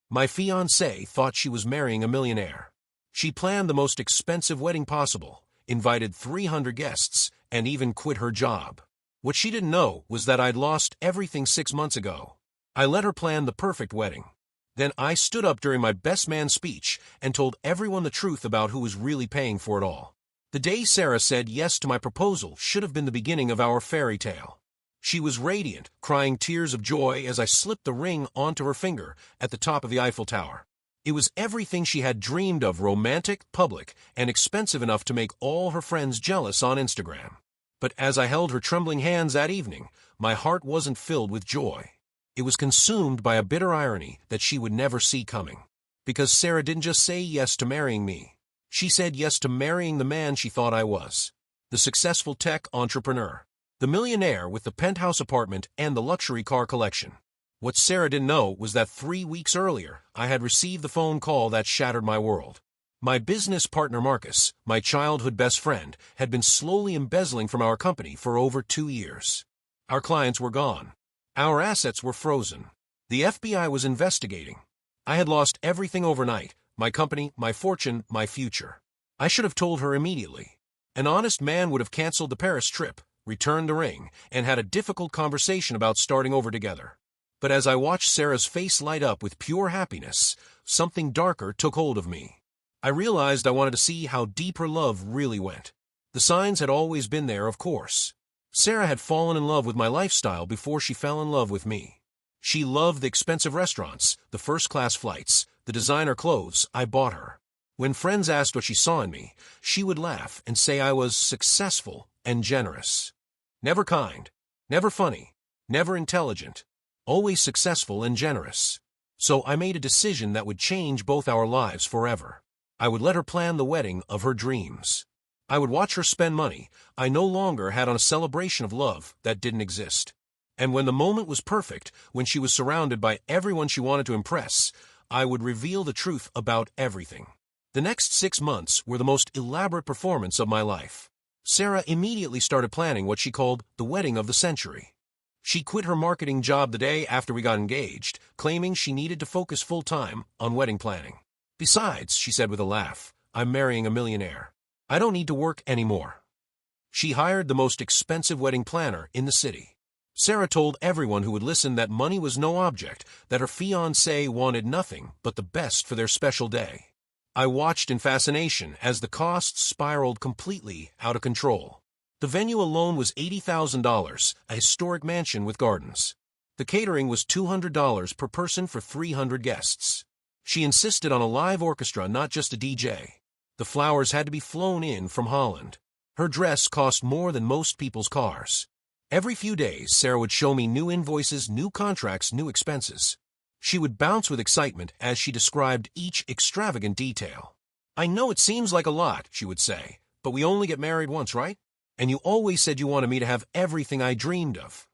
My fiancée thought she was marrying a millionaire. She planned the most expensive wedding possible, invited 300 guests, and even quit her job. What she didn't know was that I'd lost everything 6 months ago. I let her plan the perfect wedding. Then I stood up during my best man speech and told everyone the truth about who was really paying for it all. The day Sarah said yes to my proposal should have been the beginning of our fairy tale. She was radiant, crying tears of joy as I slipped the ring onto her finger at the top of the Eiffel Tower. It was everything she had dreamed of: romantic, public, and expensive enough to make all her friends jealous on Instagram. But as I held her trembling hands that evening, my heart wasn't filled with joy. It was consumed by a bitter irony that she would never see coming. Because Sarah didn't just say yes to marrying me. She said yes to marrying the man she thought I was. The successful tech entrepreneur. The millionaire with the penthouse apartment and the luxury car collection. What Sarah didn't know was that 3 weeks earlier, I had received the phone call that shattered my world. My business partner Marcus, my childhood best friend, had been slowly embezzling from our company for over 2 years. Our clients were gone. Our assets were frozen. The FBI was investigating. I had lost everything overnight: my company, my fortune, my future. I should have told her immediately. An honest man would have canceled the Paris trip, returned the ring, and had a difficult conversation about starting over together. But as I watched Sarah's face light up with pure happiness, something darker took hold of me. I realized I wanted to see how deep her love really went. The signs had always been there, of course. Sarah had fallen in love with my lifestyle before she fell in love with me. She loved the expensive restaurants, the first-class flights, the designer clothes I bought her. When friends asked what she saw in me, she would laugh and say I was successful and generous. Never kind, never funny, never intelligent, always successful and generous. So I made a decision that would change both our lives forever. I would let her plan the wedding of her dreams. I would watch her spend money I no longer had on a celebration of love that didn't exist. And when the moment was perfect, when she was surrounded by everyone she wanted to impress, I would reveal the truth about everything. The next 6 months were the most elaborate performance of my life. Sarah immediately started planning what she called the wedding of the century. She quit her marketing job the day after we got engaged, claiming she needed to focus full-time on wedding planning. Besides, she said with a laugh, I'm marrying a millionaire. I don't need to work anymore. She hired the most expensive wedding planner in the city. Sarah told everyone who would listen that money was no object, that her fiancé wanted nothing but the best for their special day. I watched in fascination as the costs spiraled completely out of control. The venue alone was $80,000, a historic mansion with gardens. The catering was $200 per person for 300 guests. She insisted on a live orchestra, not just a DJ. The flowers had to be flown in from Holland. Her dress cost more than most people's cars. Every few days, Sarah would show me new invoices, new contracts, new expenses. She would bounce with excitement as she described each extravagant detail. I know it seems like a lot, she would say, but we only get married once, right? And you always said you wanted me to have everything I dreamed of.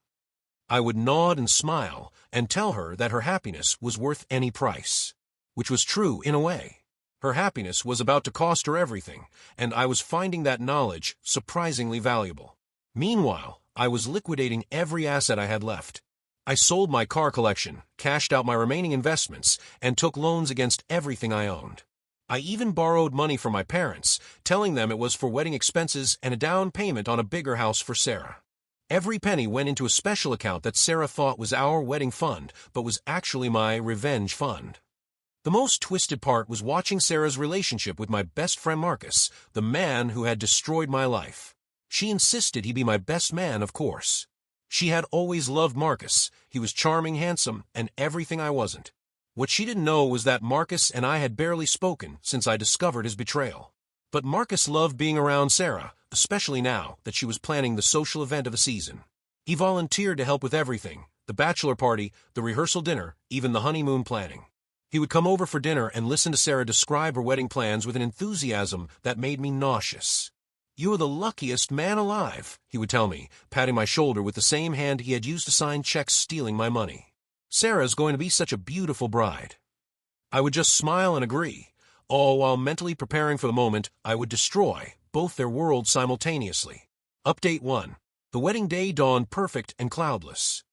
I would nod and smile and tell her that her happiness was worth any price. Which was true in a way. Her happiness was about to cost her everything, and I was finding that knowledge surprisingly valuable. Meanwhile, I was liquidating every asset I had left. I sold my car collection, cashed out my remaining investments, and took loans against everything I owned. I even borrowed money from my parents, telling them it was for wedding expenses and a down payment on a bigger house for Sarah. Every penny went into a special account that Sarah thought was our wedding fund, but was actually my revenge fund. The most twisted part was watching Sarah's relationship with my best friend Marcus, the man who had destroyed my life. She insisted he be my best man, of course. She had always loved Marcus. He was charming, handsome, and everything I wasn't. What she didn't know was that Marcus and I had barely spoken since I discovered his betrayal. But Marcus loved being around Sarah, especially now that she was planning the social event of the season. He volunteered to help with everything: the bachelor party, the rehearsal dinner, even the honeymoon planning. He would come over for dinner and listen to Sarah describe her wedding plans with an enthusiasm that made me nauseous. "You're the luckiest man alive," he would tell me, patting my shoulder with the same hand he had used to sign checks stealing my money. "Sarah's going to be such a beautiful bride." I would just smile and agree, all while mentally preparing for the moment I would destroy both their worlds simultaneously. Update 1. The wedding day dawned perfect and cloudless.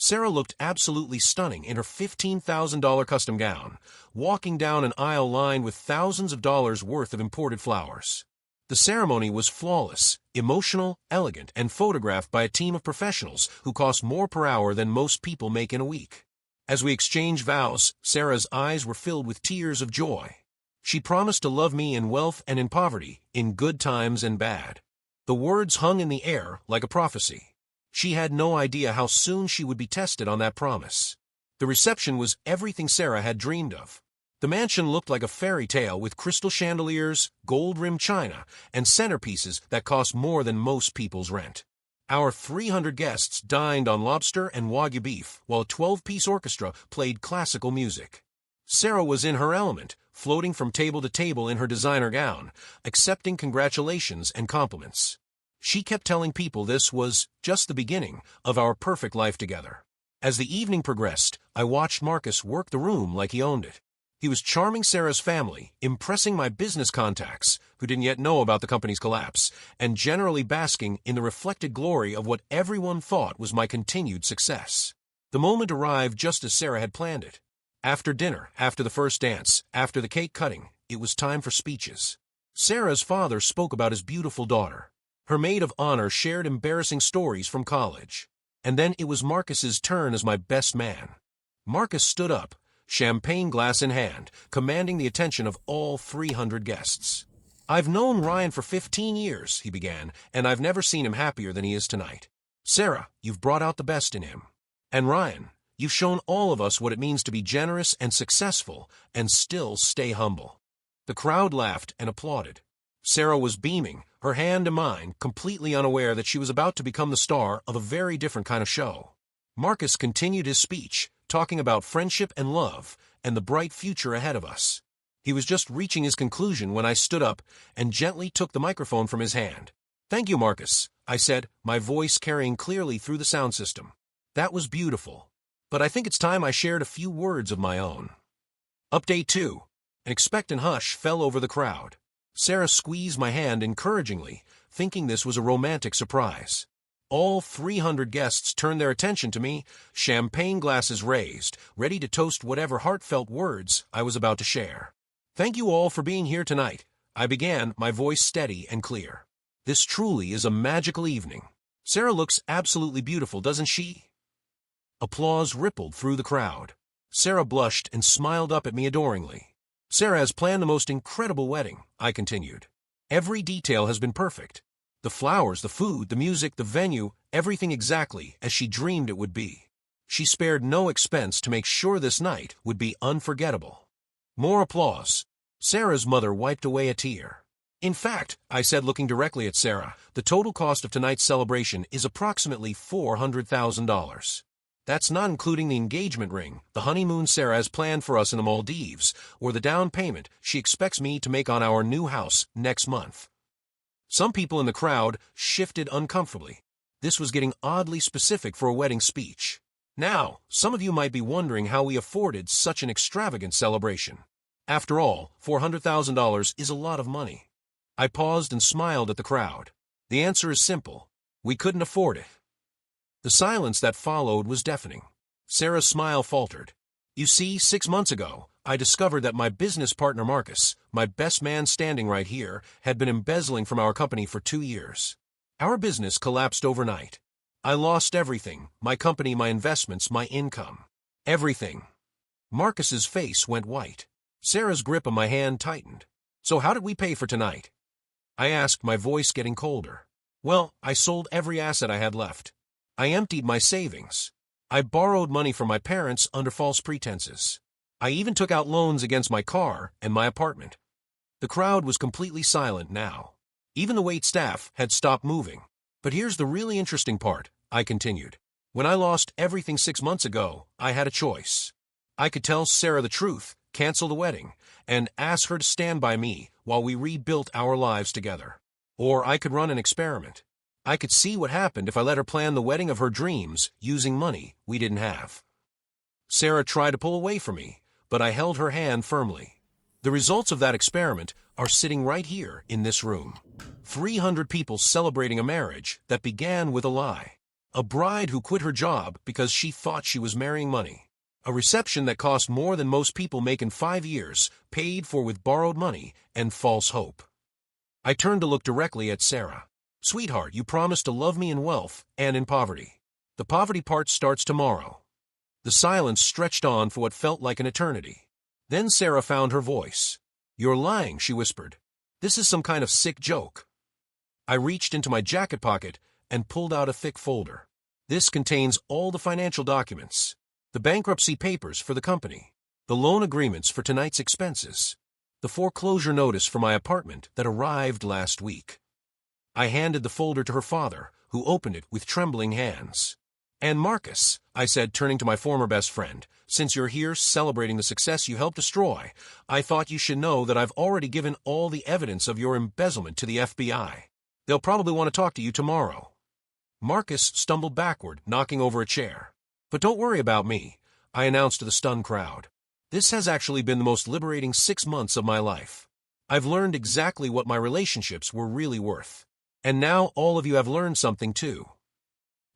Sarah looked absolutely stunning in her $15,000 custom gown, walking down an aisle lined with thousands of dollars worth of imported flowers. The ceremony was flawless, emotional, elegant, and photographed by a team of professionals who cost more per hour than most people make in a week. As we exchanged vows, Sarah's eyes were filled with tears of joy. She promised to love me in wealth and in poverty, in good times and bad. The words hung in the air like a prophecy. She had no idea how soon she would be tested on that promise. The reception was everything Sarah had dreamed of. The mansion looked like a fairy tale with crystal chandeliers, gold-rimmed china, and centerpieces that cost more than most people's rent. Our 300 guests dined on lobster and wagyu beef, while a 12-piece orchestra played classical music. Sarah was in her element, floating from table to table in her designer gown, accepting congratulations and compliments. She kept telling people this was just the beginning of our perfect life together. As the evening progressed, I watched Marcus work the room like he owned it. He was charming Sarah's family, impressing my business contacts, who didn't yet know about the company's collapse, and generally basking in the reflected glory of what everyone thought was my continued success. The moment arrived just as Sarah had planned it. After dinner, after the first dance, after the cake cutting, it was time for speeches. Sarah's father spoke about his beautiful daughter. Her maid of honor shared embarrassing stories from college. And then it was Marcus's turn as my best man. Marcus stood up, champagne glass in hand, commanding the attention of all 300 guests. "I've known Ryan for 15 years, he began, and I've never seen him happier than he is tonight. Sarah, you've brought out the best in him. And Ryan, you've shown all of us what it means to be generous and successful and still stay humble." The crowd laughed and applauded. Sarah was beaming, her hand in mine, completely unaware that she was about to become the star of a very different kind of show. Marcus continued his speech, talking about friendship and love, and the bright future ahead of us. He was just reaching his conclusion when I stood up and gently took the microphone from his hand. "Thank you, Marcus," I said, my voice carrying clearly through the sound system. "That was beautiful. But I think it's time I shared a few words of my own." Update 2. An expectant hush fell over the crowd. Sarah squeezed my hand encouragingly, thinking this was a romantic surprise. All 300 guests turned their attention to me, champagne glasses raised, ready to toast whatever heartfelt words I was about to share. "Thank you all for being here tonight," I began, my voice steady and clear. "This truly is a magical evening. Sarah looks absolutely beautiful, doesn't she?" Applause rippled through the crowd. Sarah blushed and smiled up at me adoringly. "Sarah has planned the most incredible wedding," I continued. "Every detail has been perfect. The flowers, the food, the music, the venue, everything exactly as she dreamed it would be. She spared no expense to make sure this night would be unforgettable." More applause. Sarah's mother wiped away a tear. "In fact," I said, looking directly at Sarah, "the total cost of tonight's celebration is approximately $400,000. That's not including the engagement ring, the honeymoon Sarah has planned for us in the Maldives, or the down payment she expects me to make on our new house next month." Some people in the crowd shifted uncomfortably. This was getting oddly specific for a wedding speech. Now, some of you might be wondering how we afforded such an extravagant celebration. After all, $400,000 is a lot of money. I paused and smiled at the crowd. The answer is simple. We couldn't afford it. The silence that followed was deafening. Sarah's smile faltered. "You see, 6 months ago, I discovered that my business partner Marcus, my best man standing right here, had been embezzling from our company for 2 years. Our business collapsed overnight. I lost everything, my company, my investments, my income. Everything." Marcus's face went white. Sarah's grip on my hand tightened. "So how did we pay for tonight?" I asked, my voice getting colder. "Well, I sold every asset I had left. I emptied my savings. I borrowed money from my parents under false pretenses. I even took out loans against my car and my apartment." The crowd was completely silent now. Even the wait staff had stopped moving. "But here's the really interesting part," I continued. "When I lost everything 6 months ago, I had a choice. I could tell Sarah the truth, cancel the wedding, and ask her to stand by me while we rebuilt our lives together. Or I could run an experiment. I could see what happened if I let her plan the wedding of her dreams using money we didn't have." Sarah tried to pull away from me, but I held her hand firmly. The results of that experiment are sitting right here in this room. 300 people celebrating a marriage that began with a lie. A bride who quit her job because she thought she was marrying money. A reception that cost more than most people make in 5 years, paid for with borrowed money and false hope. I turned to look directly at Sarah. Sweetheart, you promised to love me in wealth and in poverty. The poverty part starts tomorrow. The silence stretched on for what felt like an eternity. Then Sarah found her voice. You're lying, she whispered. This is some kind of sick joke. I reached into my jacket pocket and pulled out a thick folder. This contains all the financial documents. The bankruptcy papers for the company, the loan agreements for tonight's expenses, the foreclosure notice for my apartment that arrived last week. I handed the folder to her father, who opened it with trembling hands. And Marcus, I said, turning to my former best friend, since you're here celebrating the success you helped destroy, I thought you should know that I've already given all the evidence of your embezzlement to the FBI. They'll probably want to talk to you tomorrow. Marcus stumbled backward, knocking over a chair. But don't worry about me, I announced to the stunned crowd. This has actually been the most liberating 6 months of my life. I've learned exactly what my relationships were really worth. And now all of you have learned something too.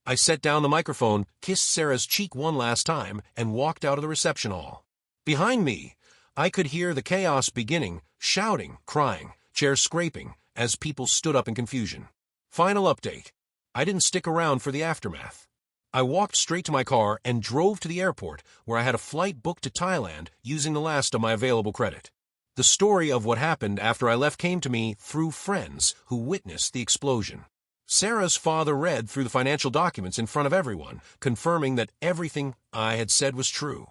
I set down the microphone, kissed Sarah's cheek one last time, and walked out of the reception hall. Behind me, I could hear the chaos beginning, shouting, crying, chairs scraping, as people stood up in confusion. Final update. I didn't stick around for the aftermath. I walked straight to my car and drove to the airport, where I had a flight booked to Thailand using the last of my available credit. The story of what happened after I left came to me through friends who witnessed the explosion. Sarah's father read through the financial documents in front of everyone, confirming that everything I had said was true.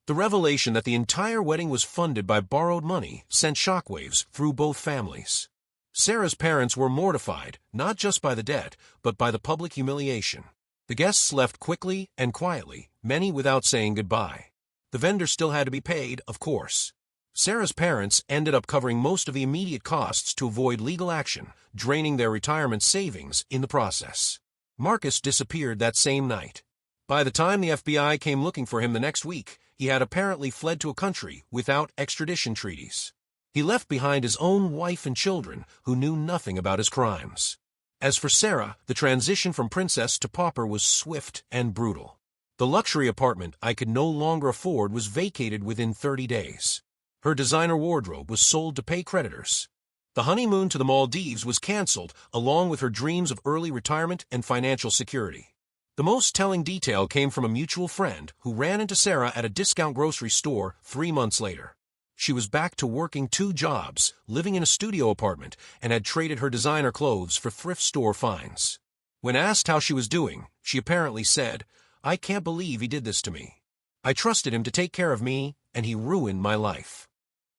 The revelation that the entire wedding was funded by borrowed money sent shockwaves through both families. Sarah's parents were mortified, not just by the debt, but by the public humiliation. The guests left quickly and quietly, many without saying goodbye. The vendors still had to be paid, of course. Sarah's parents ended up covering most of the immediate costs to avoid legal action, draining their retirement savings in the process. Marcus disappeared that same night. By the time the FBI came looking for him the next week, he had apparently fled to a country without extradition treaties. He left behind his own wife and children who knew nothing about his crimes. As for Sarah, the transition from princess to pauper was swift and brutal. The luxury apartment I could no longer afford was vacated within 30 days. Her designer wardrobe was sold to pay creditors. The honeymoon to the Maldives was canceled, along with her dreams of early retirement and financial security. The most telling detail came from a mutual friend who ran into Sarah at a discount grocery store 3 months later. She was back to working 2 jobs, living in a studio apartment, and had traded her designer clothes for thrift store finds. When asked how she was doing, she apparently said, "I can't believe he did this to me. I trusted him to take care of me, and he ruined my life."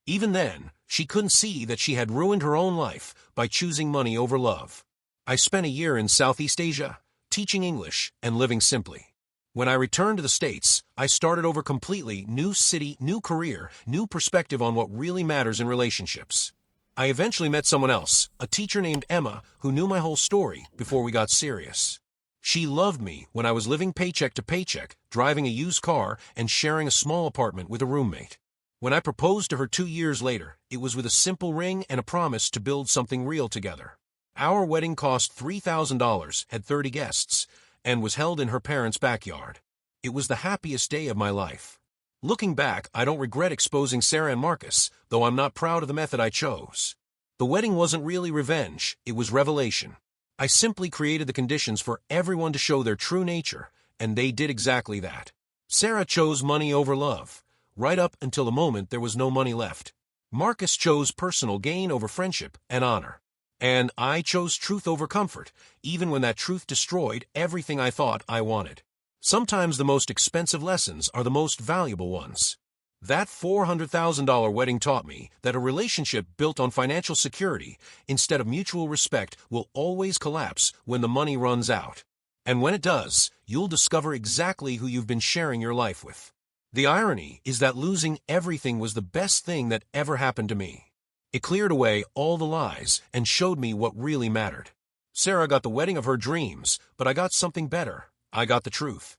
Even then, she couldn't see that she had ruined her own life by choosing money over love. I spent a year in Southeast Asia, teaching English and living simply. When I returned to the States, I started over completely, new city, new career, new perspective on what really matters in relationships. I eventually met someone else, a teacher named Emma, who knew my whole story before we got serious. She loved me when I was living paycheck to paycheck, driving a used car, and sharing a small apartment with a roommate. When I proposed to her 2 years later, it was with a simple ring and a promise to build something real together. Our wedding cost $3,000, had 30 guests, and was held in her parents' backyard. It was the happiest day of my life. Looking back, I don't regret exposing Sarah and Marcus, though I'm not proud of the method I chose. The wedding wasn't really revenge, it was revelation. I simply created the conditions for everyone to show their true nature, and they did exactly that. Sarah chose money over love, right up until the moment there was no money left. Marcus chose personal gain over friendship and honor. And I chose truth over comfort, even when that truth destroyed everything I thought I wanted. Sometimes the most expensive lessons are the most valuable ones. That $400,000 wedding taught me that a relationship built on financial security instead of mutual respect will always collapse when the money runs out. And when it does, you'll discover exactly who you've been sharing your life with. The irony is that losing everything was the best thing that ever happened to me. It cleared away all the lies and showed me what really mattered. Sarah got the wedding of her dreams, but I got something better. I got the truth.